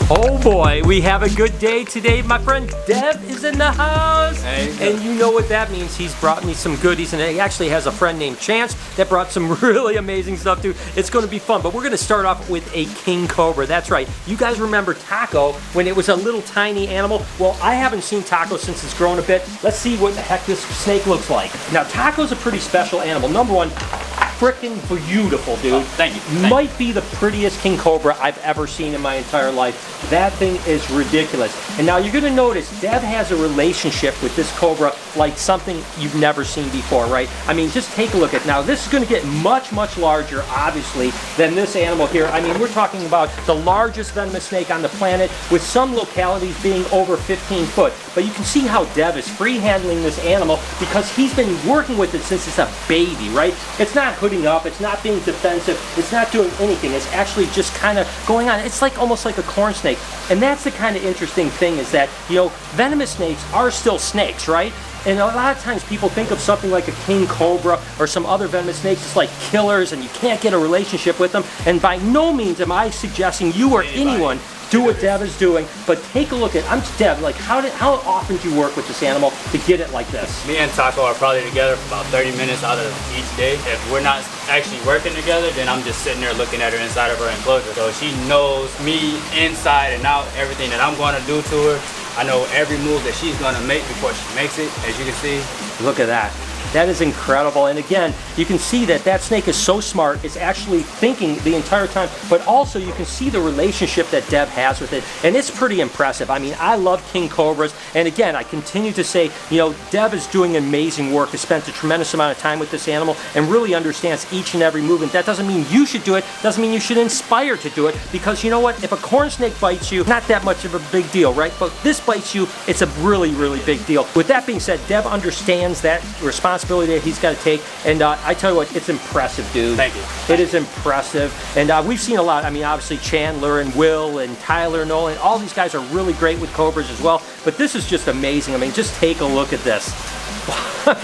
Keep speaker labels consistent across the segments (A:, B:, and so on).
A: Oh boy, we have a good day today. My friend Dev is in the house.
B: Hey.
A: And you know what that means. He's brought me some goodies, and he actually has a friend named Chance that brought some really amazing stuff too. It's going to be fun, but we're going to start off with a King Cobra. That's right. You guys remember Taco when it was a little tiny animal? Well, I haven't seen Taco since it's grown a bit. Let's see what the heck this snake looks like. Now, Taco's a pretty special animal. Number one, freaking beautiful, dude.
B: Oh, thank you.
A: Might be the prettiest King Cobra I've ever seen in my entire life. That thing is ridiculous. And now you're going to notice Dev has a relationship with this Cobra like something you've never seen before, right? I mean, just take a look at now. This is going to get much, much larger, obviously, than this animal here. I mean, we're talking about the largest venomous snake on the planet, with some localities being over 15 foot. But you can see how Dev is free handling this animal because he's been working with it since it's a baby, right? It's not hooding up, it's not being defensive, it's not doing anything. It's actually just kind of going on. It's like almost like a corn snake. And that's the kind of interesting thing, is that, you know, venomous snakes are still snakes, right? And a lot of times people think of something like a King Cobra or some other venomous snakes as like killers and you can't get a relationship with them. And by no means am I suggesting you or anyone do what Dev is doing, but take a look at, I'm Dev, like how often do you work with this animal to get it like this?
B: Me and Taco are probably together for about 30 minutes out of each day. If we're not actually working together, then I'm just sitting there looking at her inside of her enclosure. So she knows me inside and out, everything that I'm going to do to her. I know every move that she's going to make before she makes it, as you can see.
A: Look at that. That is incredible. And again, you can see that that snake is so smart. It's actually thinking the entire time, but also you can see the relationship that Dev has with it. And it's pretty impressive. I mean, I love King Cobras. And again, I continue to say, you know, Dev is doing amazing work. Has spent a tremendous amount of time with this animal and really understands each and every movement. That doesn't mean you should do it. Doesn't mean you should inspire to do it, because you know what? If a corn snake bites you, not that much of a big deal, right? But this bites you, it's a really, really big deal. With that being said, Dev understands that responsibility that he's got to take, and I tell you what, it's impressive, dude.
B: Thank you.
A: It is impressive, and we've seen a lot. I mean, obviously Chandler and Will and Tyler, Nolan, all these guys are really great with Cobras as well, but this is just amazing. I mean, just take a look at this.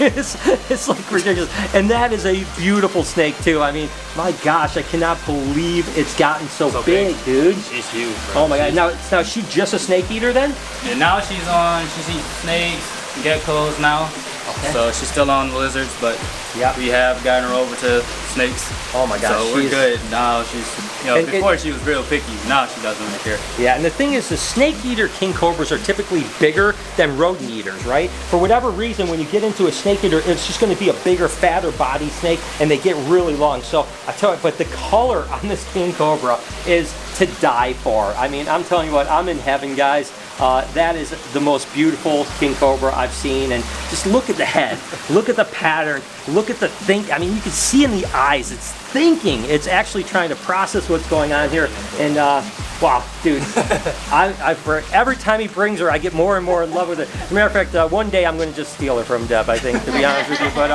A: it's like ridiculous, and that is a beautiful snake too. I mean, my gosh, I cannot believe it's gotten so big, dude.
B: It's huge, bro.
A: Oh my god. Now is she just a snake eater then?
B: And now she's eating snakes, geckos now.
A: Okay.
B: So she's still on lizards, but we have gotten her over to snakes.
A: Oh my gosh.
B: So we're good. Now she's, you know, before she was real picky. Now she doesn't really care.
A: Yeah, and the thing is, the snake eater King Cobras are typically bigger than rodent eaters, right? For whatever reason, when you get into a snake eater, it's just going to be a bigger, fatter body snake, and they get really long. So I tell you, but the color on this King Cobra is to die for. I mean, I'm telling you what, I'm in heaven, guys. That is the most beautiful King Cobra I've seen, and just look at the head, look at the pattern, look at the think. I mean, you can see in the eyes, it's thinking. It's actually trying to process what's going on here, and wow, dude, for every time he brings her, I get more and more in love with it. As a matter of fact, one day I'm going to just steal her from Dev, I think, to be honest with you. But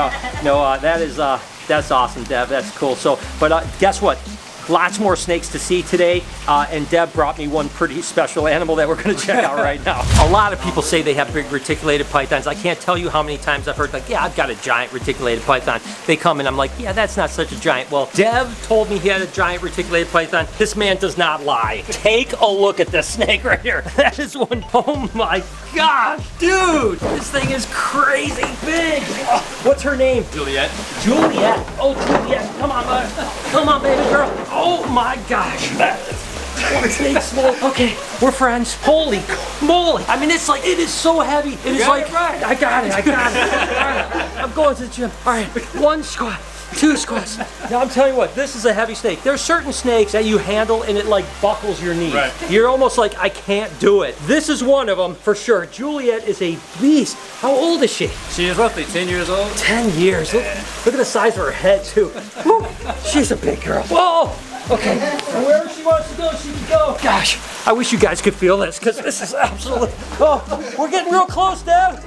A: no, that's awesome, Dev. That's cool. So, but guess what? Lots more snakes to see today, and Deb brought me one pretty special animal that we're going to check out right now. A lot of people say they have big reticulated pythons. I can't tell you how many times I've heard, like, yeah, I've got a giant reticulated python. They come and I'm like, yeah, that's not such a giant. Well, Dev told me he had a giant reticulated python. This man does not lie. Take a look at this snake right here. That is one. Oh my gosh, dude, this thing is crazy big. Oh, what's her name?
B: Juliette.
A: Juliette. Oh, Juliette, come on, come on, baby girl. Oh my gosh. Snake small. Okay, we're friends. Holy moly. I mean, it's like, it is so heavy. It is like,
B: right.
A: I got it. All right, I'm going to the gym. All right, 1 squat, 2 squats. Now, I'm telling you what, this is a heavy snake. There's certain snakes that you handle and it like buckles your knee.
B: Right.
A: You're almost like, I can't do it. This is one of them for sure. Juliette is a beast. How old is she?
B: She is roughly 10 years old.
A: 10 years. Look at the size of her head, too. Woo. She's a big girl. Whoa. Okay. And wherever she wants to go, she can go. Gosh, I wish you guys could feel this, because this is absolutely... Oh, we're getting real close, Dad.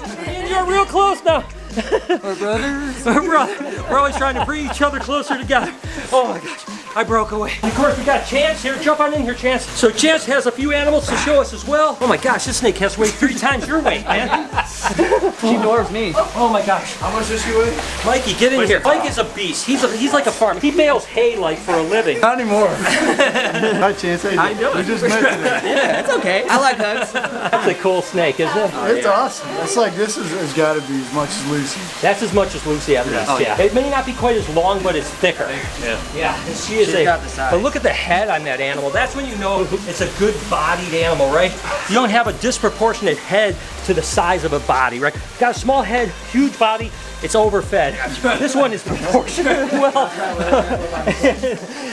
A: You're real close now.
B: We're brothers.
A: We're always trying to bring each other closer together. Oh my gosh, I broke away. Of course, we got Chance here. Jump on in here, Chance. So Chance has a few animals to show us as well. Oh my gosh, this snake has weighed 3 times your weight, man.
C: She ignores me.
A: Oh my gosh.
D: How much does she weigh?
A: Mikey, get in here. Mike is a beast. He's like a farmer. He bales hay like for a living.
D: Not anymore. Hi, Chance. How you doing? We just met today.
C: Yeah, it's okay. I like hugs.
A: That's a cool snake, isn't it?
D: It's awesome. It's like this has got to be as much as Lucy.
A: That's as much as Lucy at least.
C: Oh, yeah.
A: It may not be quite as long, but it's thicker. Yeah. And she is
C: She's got the size.
A: But look at the head on that animal. That's when you know it's a good-bodied animal, right? You don't have a disproportionate head to the size of a body, right? Got a small head, huge body. It's overfed. This one is proportionate well.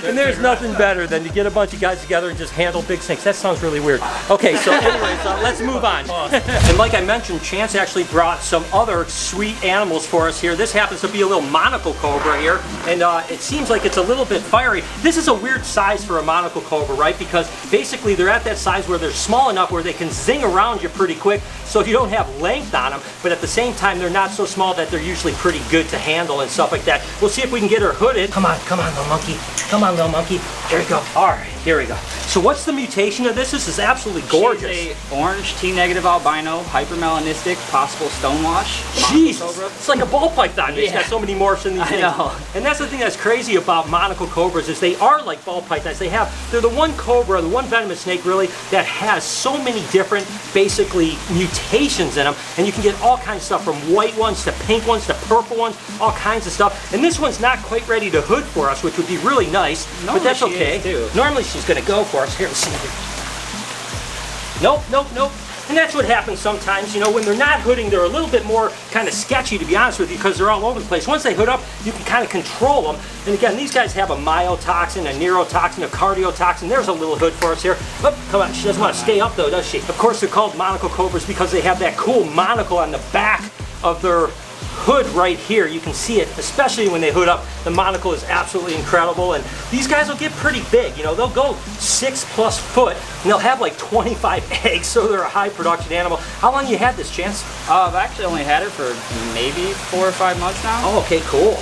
A: And there's nothing better than to get a bunch of guys together and just handle big snakes. That sounds really weird. Okay, so anyways, let's move on. And like I mentioned, Chance actually brought some other sweet animals for us here. This happens to be a little monocle cobra here, and it seems like it's a little bit fiery. This is a weird size for a monocle cobra, right? Because basically they're at that size where they're small enough where they can zing around you pretty quick, so you don't have length on them, but at the same time they're not so small that they're usually pretty good to handle and stuff like that. We'll see if we can get her hooded. Come on, little monkey. Come on, little monkey. There we go. All right, here we go. So what's the mutation of this? This is absolutely gorgeous.
C: She's a orange T-negative albino, hypermelanistic, possible stonewash.
A: Jesus, it's like a ball python. It's got so many morphs in these things.
C: I know.
A: And that's the thing that's crazy about monocle cobras is they are like ball pythons. They're the one cobra, the one venomous snake really, that has so many different, basically, mutations in them. And you can get all kinds of stuff from white ones to pink ones to purple ones, all kinds of stuff. And this one's not quite ready to hood for us, which would be really nice, but that's okay. Normally she's gonna go for us. Here, let's see. Nope. And that's what happens sometimes, you know, when they're not hooding, they're a little bit more kind of sketchy, to be honest with you, because they're all over the place. Once they hood up, you can kind of control them. And again, these guys have a myotoxin, a neurotoxin, a cardiotoxin. There's a little hood for us here. Oh, come on, she doesn't want to stay up though, does she? Of course, they're called monocle cobras because they have that cool monocle on the back of their hood right here. You can see it, especially when they hood up. The monocle is absolutely incredible, and these guys will get pretty big. You know, they'll go 6+ foot, and they'll have like 25 eggs, so they're a high production animal. How long you had this, Chance?
C: I've actually only had her for maybe 4 or 5 months now.
A: Oh, okay, cool.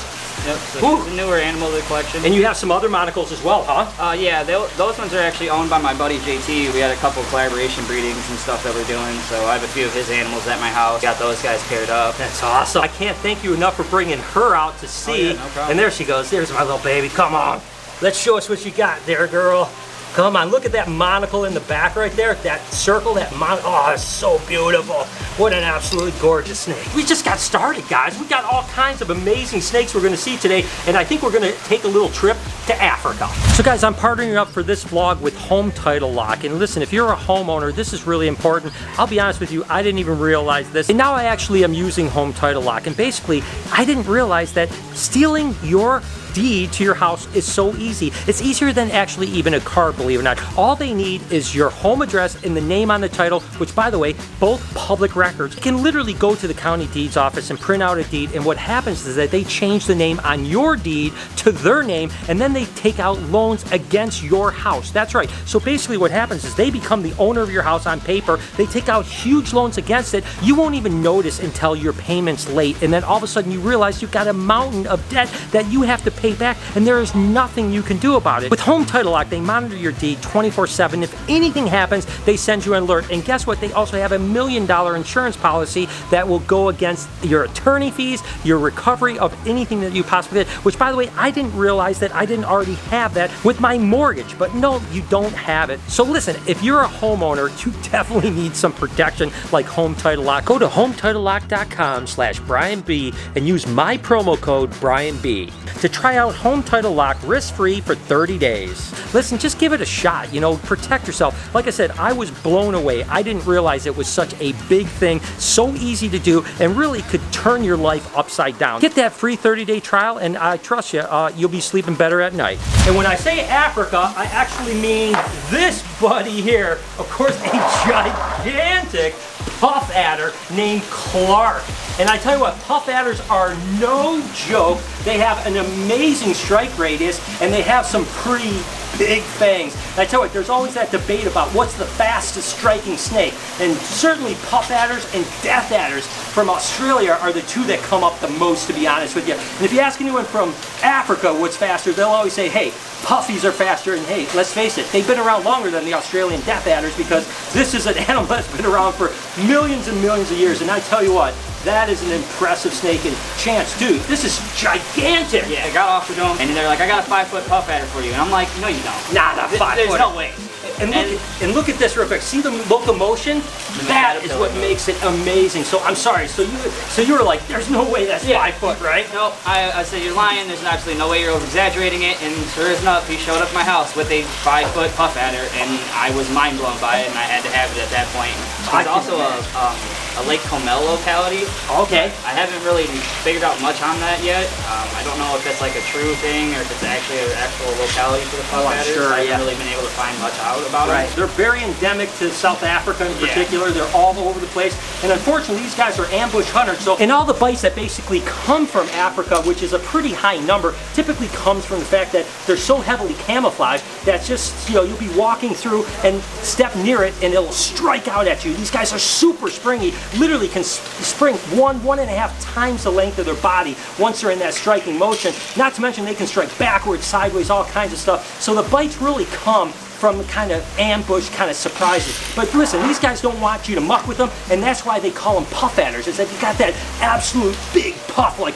C: Yep, so she's a newer animal to the collection.
A: And you have some other monocles as well, huh?
C: Yeah, those ones are actually owned by my buddy JT. We had a couple collaboration breedings and stuff that we're doing, so I have a few of his animals at my house. Got those guys paired up.
A: That's awesome. I can't thank you enough for bringing her out to see.
C: Oh, yeah, no problem.
A: And there she goes. There's my little baby. Come on. Let's show us what you got there, girl. Come on, look at that monocle in the back right there. That circle, that monocle. Oh, it's so beautiful. What an absolutely gorgeous snake. We just got started, guys. We got all kinds of amazing snakes we're going to see today, and I think we're going to take a little trip to Africa. So guys, I'm partnering up for this vlog with Home Title Lock. And listen, if you're a homeowner, this is really important. I'll be honest with you, I didn't even realize this. And now I actually am using Home Title Lock. And basically, I didn't realize that stealing your deed to your house is so easy. It's easier than actually even a car, believe it or not. All they need is your home address and the name on the title, which by the way, both public records. You can literally go to the county deeds office and print out a deed, and what happens is that they change the name on your deed to their name, and then they take out loans against your house. That's right. So basically what happens is they become the owner of your house on paper. They take out huge loans against it. You won't even notice until your payment's late, and then all of a sudden you realize you've got a mountain of debt that you have to pay back, and there is nothing you can do about it. With Home Title Lock, they monitor your deed 24/7. If anything happens, they send you an alert. And guess what? They also have a $1 million insurance policy that will go against your attorney fees, your recovery of anything that you possibly did, which by the way, I didn't realize that I didn't already have that with my mortgage, but no, you don't have it. So listen, if you're a homeowner, you definitely need some protection like Home Title Lock. Go to HometitleLock.com/BrianB and use my promo code BrianB to try out Home Title Lock risk-free for 30 days. Listen, just give it a shot, you know, protect yourself. Like I said, I was blown away. I didn't realize it was such a big thing, so easy to do, and really could turn your life upside down. Get that free 30-day trial, and I trust you, you'll be sleeping better at night. And when I say Africa, I actually mean this buddy here. Of course, a gigantic puff adder named Clark. And I tell you what, puff adders are no joke. They have an amazing strike radius, and they have some pretty big fangs. And I tell you what, there's always that debate about what's the fastest striking snake. And certainly puff adders and death adders from Australia are the two that come up the most, to be honest with you. And if you ask anyone from Africa what's faster, they'll always say, hey, puffies are faster, and hey, let's face it, they've been around longer than the Australian death adders because this is an animal that's been around for millions and millions of years. And I tell you what, that is an impressive snake. And Chance, dude, this is gigantic.
C: Yeah, I got off the dome, and they're like, I got a 5-foot puff adder for you. And I'm like, no, you don't.
A: Nah, not 5
C: There's
A: foot.
C: no way.
A: And look at this real quick. See the locomotion? That is what makes it amazing. So I'm sorry. So you were like, there's no way that's 5 foot, right?
C: No, I said you're lying. There's absolutely no way you're over exaggerating it. And sure enough, he showed up at my house with a 5-foot puff adder, and I was mind blown by it, and I had to have it at that point. There's also a Lake Comel locality.
A: Okay.
C: I haven't really figured out much on that yet. I don't know if that's like a true thing or if it's actually an actual locality for the puff adders.
A: Sure,
C: I haven't really been able to find much out about
A: Right.
C: it.
A: They're very endemic to South Africa in particular. They're all over the place. And unfortunately, these guys are ambush hunters. So, and all the bites that basically come from Africa, which is a pretty high number, typically comes from the fact that they're so heavily camouflaged that just, you know, you'll be walking through and step near it and it'll strike out at you. These guys are super springy, literally can spring 1.5 times the length of their body once they're in that striking motion. Not to mention they can strike backwards, sideways, all kinds of stuff. So the bites really come from kind of ambush kind of surprises. But listen, these guys don't want you to muck with them, and that's why they call them puff adders, is that you got that absolute big puff, like,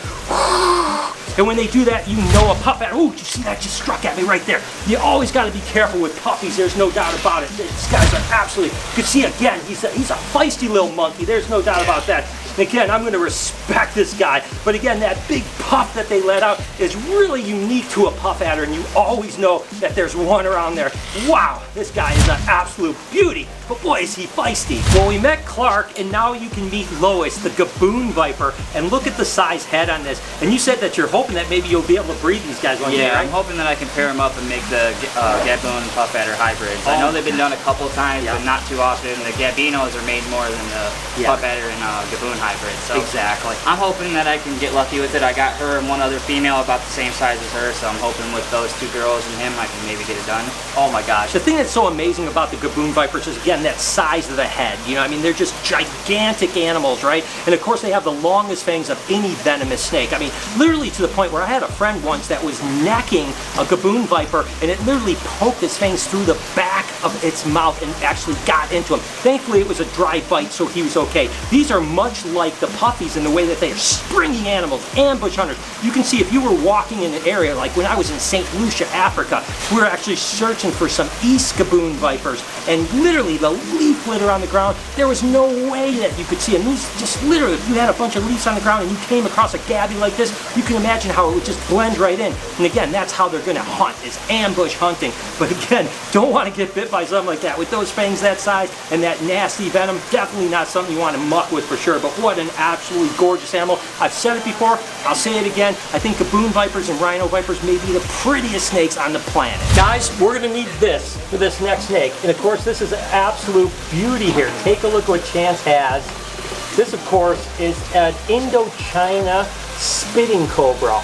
A: and when they do that, you know a puff adder. Oh, did you see that just struck at me right there? You always got to be careful with puffies, there's no doubt about it. These guys are absolutely, you can see again, he's a feisty little monkey, there's no doubt about that. Again, I'm going to respect this guy, but again, that big puff that they let out is really unique to a puff adder, and you always know that there's one around there. Wow, this guy is an absolute beauty, but boy, is he feisty. Well, we met Clark, and now you can meet Lois, the gaboon viper, and look at the size head on this. And you said that you're hoping that maybe you'll be able to breed these guys one day, right?
C: I'm hoping that I can pair them up and make the gaboon and puff adder hybrids. I know they've been done a couple times, but not too often. The gabinos are made more than the puff adder and gaboon hybrids. So
A: exactly.
C: I'm hoping that I can get lucky with it. I got her and one other female about the same size as her, so I'm hoping with those 2 girls and him, I can maybe get it done.
A: Oh my gosh. The thing that's so amazing about the gaboon vipers is, again, that size of the head. You know, I mean, they're just gigantic animals, right? And of course, they have the longest fangs of any venomous snake. I mean, literally to the point where I had a friend once that was necking a gaboon viper, and it literally poked its fangs through the back of its mouth and actually got into him. Thankfully, it was a dry bite, so he was okay. These are much like the puffies in the way that they are springy animals, ambush hunters. You can see if you were walking in an area, like when I was in St. Lucia, Africa, we were actually searching for some East gaboon vipers, and literally the leaf litter on the ground, there was no way that you could see them. These just literally, if you had a bunch of leaves on the ground and you came across a gabby like this, you can imagine how it would just blend right in. And again, that's how they're going to hunt, is ambush hunting. But again, don't want to get bit by something like that. With those fangs that size and that nasty venom, definitely not something you want to muck with for sure. But what an absolutely gorgeous animal. I've said it before, I'll say it again. I think gaboon vipers and rhino vipers may be the prettiest snakes on the planet. Guys, we're going to need this for this next snake. And of course, this is an absolute beauty here. Take a look what Chance has. This, of course, is an Indochina spitting cobra.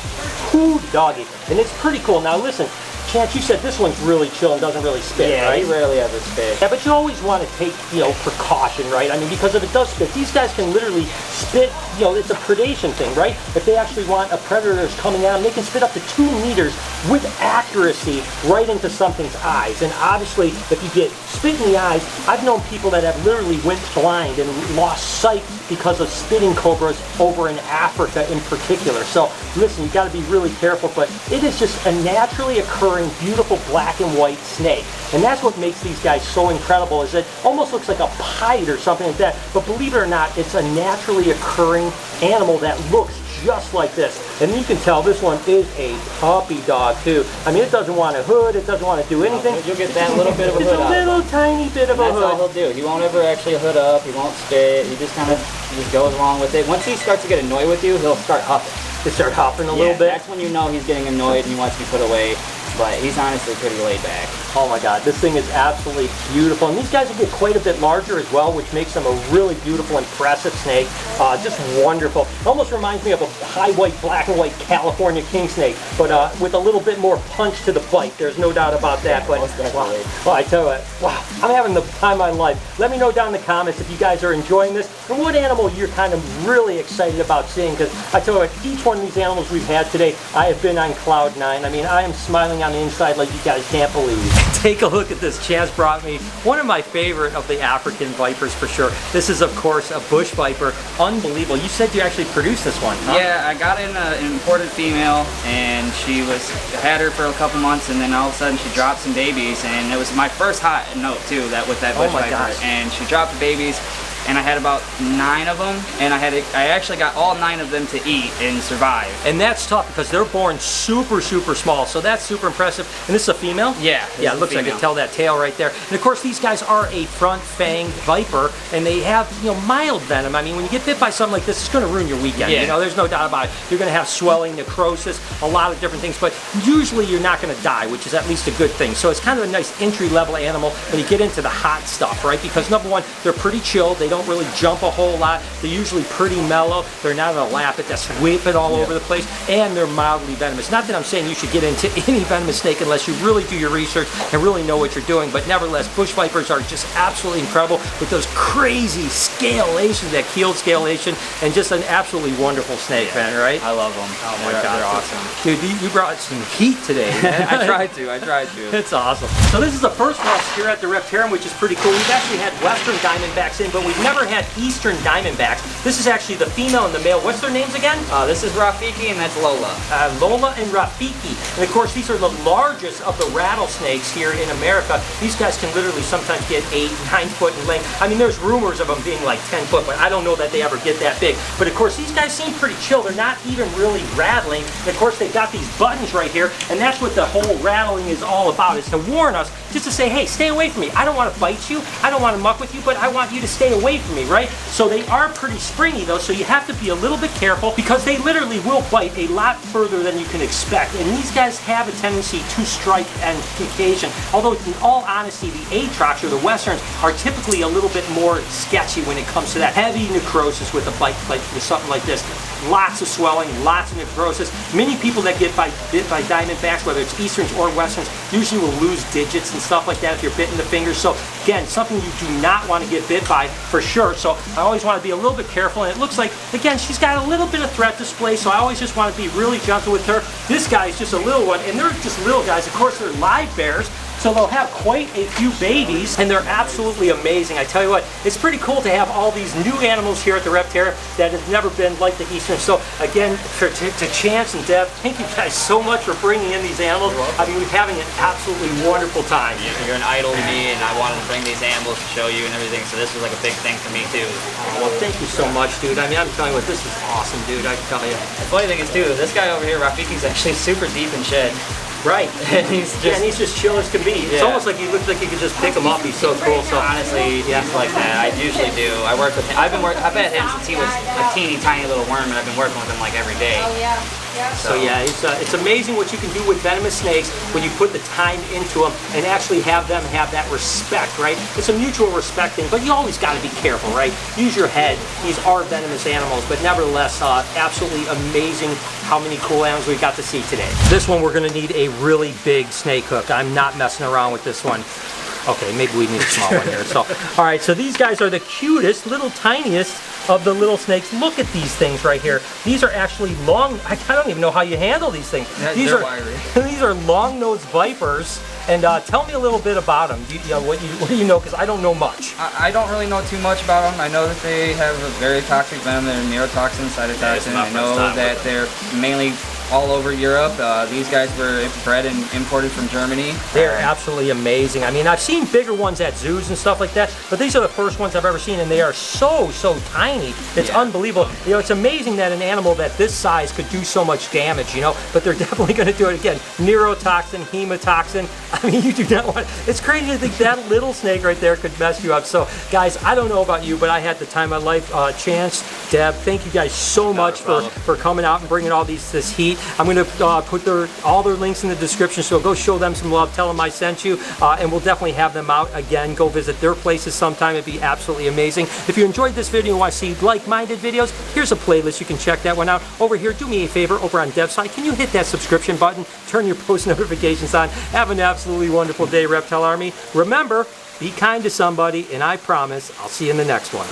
A: Ooh, doggy. And it's pretty cool. Now listen, Chance, you said this one's really chill and doesn't really spit, right?
C: Yeah, he rarely ever spit.
A: Yeah, but you always want to take, you know, precaution, right? I mean, because if it does spit, these guys can literally spit, you know, it's a predation thing, right? If they actually want a predator that's coming at them, they can spit up to 2 meters with accuracy right into something's eyes. And obviously, if you get spit in the eyes, I've known people that have literally went blind and lost sight because of spitting cobras over in Africa in particular. So listen, you got to be really careful, but it is just a naturally occurring beautiful black and white snake. And that's what makes these guys so incredible, is it almost looks like a pied or something like that, but believe it or not, it's a naturally occurring animal that looks just like this. And you can tell this one is a puppy dog too. I mean, it doesn't want a hood, it doesn't want to do anything.
C: You'll get that little bit of a hood out.
A: Just a little tiny bit of a hood.
C: That's all he'll do. He won't ever actually hood up, he won't spit, he just kind of just goes along with it. Once he starts to get annoyed with you, he'll start huffing.
A: They start hopping a little bit.
C: That's when you know he's getting annoyed and he wants to be put away. But he's honestly pretty laid back.
A: Oh my God, this thing is absolutely beautiful. And these guys will get quite a bit larger as well, which makes them a really beautiful, impressive snake. Just wonderful. Almost reminds me of a high white, black and white California king snake, but with a little bit more punch to the bite. There's no doubt about that. But wow, well, I tell you what, wow, I'm having the time of my life. Let me know down in the comments if you guys are enjoying this and what animal you're kind of really excited about seeing, because I tell you what, each one of these animals we've had today, I have been on cloud 9. I mean, I am smiling on the inside like you guys can't believe. Take a look at this. Chaz brought me one of my favorite of the African vipers for sure. This is, of course, a bush viper. Unbelievable. You said you actually produced this one, huh?
C: Yeah, I got in an imported female, and had her for a couple months, and then all of a sudden she dropped some babies, and it was my first hot note too, with that bush viper.
A: Gosh.
C: And she dropped the babies, and I had about 9 of them, and I actually got all 9 of them to eat and survive.
A: And that's tough because they're born super, super small, so that's super impressive. And this is a female?
C: Yeah.
A: Yeah, it looks like I can tell that tail right there. And of course, these guys are a front-fanged viper, and they have, mild venom. I mean, when you get bit by something like this, it's going to ruin your weekend.
C: Yeah.
A: There's no doubt about it. You're going to have swelling, necrosis, a lot of different things, but usually you're not going to die, which is at least a good thing. So it's kind of a nice entry-level animal when you get into the hot stuff, right? Because number one, they're pretty chill. They don't really jump a whole lot. They're usually pretty mellow. They're not a lappet that's whipping all over the place, and they're mildly venomous. Not that I'm saying you should get into any venomous snake unless you really do your research and really know what you're doing, but nevertheless, bush vipers are just absolutely incredible with those crazy scalation, that keeled scalation, and just an absolutely wonderful snake, man, right?
C: I love them. Oh my God, they're awesome.
A: Dude, you brought some heat today, man.
C: I tried to.
A: It's awesome. So this is the first one here at the Reptarium, which is pretty cool. We've actually had Western diamondbacks in, but we've never had Eastern diamondbacks. This is actually the female and the male. What's their names again?
C: This is Rafiki, and that's Lola.
A: Lola and Rafiki. And of course, these are the largest of the rattlesnakes here in America. These guys can literally sometimes get 8, 9 foot in length. I mean, there's rumors of them being like 10 foot, but I don't know that they ever get that big. But of course, these guys seem pretty chill. They're not even really rattling. And of course, they've got these buttons right here, and that's what the whole rattling is all about, is to warn us, just to say, hey, stay away from me. I don't want to bite you. I don't want to muck with you, but I want you to stay away from me, right? So they are pretty springy though, so you have to be a little bit careful because they literally will bite a lot further than you can expect. And these guys have a tendency to strike on occasion. Although in all honesty, the Aatrox or the Westerns are typically a little bit more sketchy when it comes to that heavy necrosis with a bite, like with something like this. Lots of swelling, lots of necrosis. Many people that get bit by diamondbacks, whether it's Easterns or Westerns, usually will lose digits and stuff like that if you're bit in the fingers. So again, something you do not want to get bit by for sure. So I always want to be a little bit careful. And it looks like, again, she's got a little bit of threat display, so I always just want to be really gentle with her. This guy is just a little one, and they're just little guys. Of course, they're live bears, so they'll have quite a few babies, and they're absolutely amazing. I tell you what, it's pretty cool to have all these new animals here at the Reptarium that have never been like the Eastern. So again, to Chance and Deb, thank you guys so much for bringing in these animals. I mean, we're having an absolutely wonderful time.
C: You're an idol to me, and I wanted to bring these animals to show you and everything, so this was like a big thing for me too.
A: Well, thank you so much, dude. I mean, I'm telling you what, this is awesome, dude. I can tell you.
C: The funny thing is too, this guy over here, Rafiki's actually super deep in shed.
A: Right. And he's just chill as can be. It's almost like he looks like you could just pick him up. He's so cool. So
C: honestly, he's like that. I usually do. I work with him. I've had him since he was a teeny tiny little worm, and I've been working with him like every day.
E: Oh yeah.
A: So yeah, it's amazing what you can do with venomous snakes when you put the time into them and actually have them have that respect, right? It's a mutual respect thing, but you always got to be careful, right? Use your head. These are venomous animals, but nevertheless, absolutely amazing how many cool animals we got to see today. This one, we're going to need a really big snake hook. I'm not messing around with this one. Okay, maybe we need a small one here. So, all right, so these guys are the cutest, little tiniest of the little snakes. Look at these things right here. These are actually long, I don't even know how you handle these things.
C: Yeah,
A: these are long-nosed vipers. And tell me a little bit about them. What do you know? Because I don't know much.
F: I don't really know too much about them. I know that they have a very toxic venom. They're neurotoxin, cytotoxin. I know that they're mainly all over Europe. These guys were bred and imported from Germany.
A: They're absolutely amazing. I mean, I've seen bigger ones at zoos and stuff like that, but these are the first ones I've ever seen, and they are so tiny. It's unbelievable. It's amazing that an animal that this size could do so much damage, but they're definitely going to do it again. Neurotoxin, hemotoxin. I mean, you do not want, it's crazy to think that little snake right there could mess you up. So, guys, I don't know about you, but I had the time of my life. Chance, Deb, thank you guys so much for coming out and bringing all this heat. I'm going to put all their links in the description, so go show them some love, tell them I sent you, and we'll definitely have them out again. Go visit their places sometime. It'd be absolutely amazing. If you enjoyed this video and want to see like-minded videos, here's a playlist. You can check that one out. Over here, do me a favor, over on DevSite, can you hit that subscription button, turn your post notifications on. Have an absolutely wonderful day, Reptile Army. Remember, be kind to somebody, and I promise I'll see you in the next one.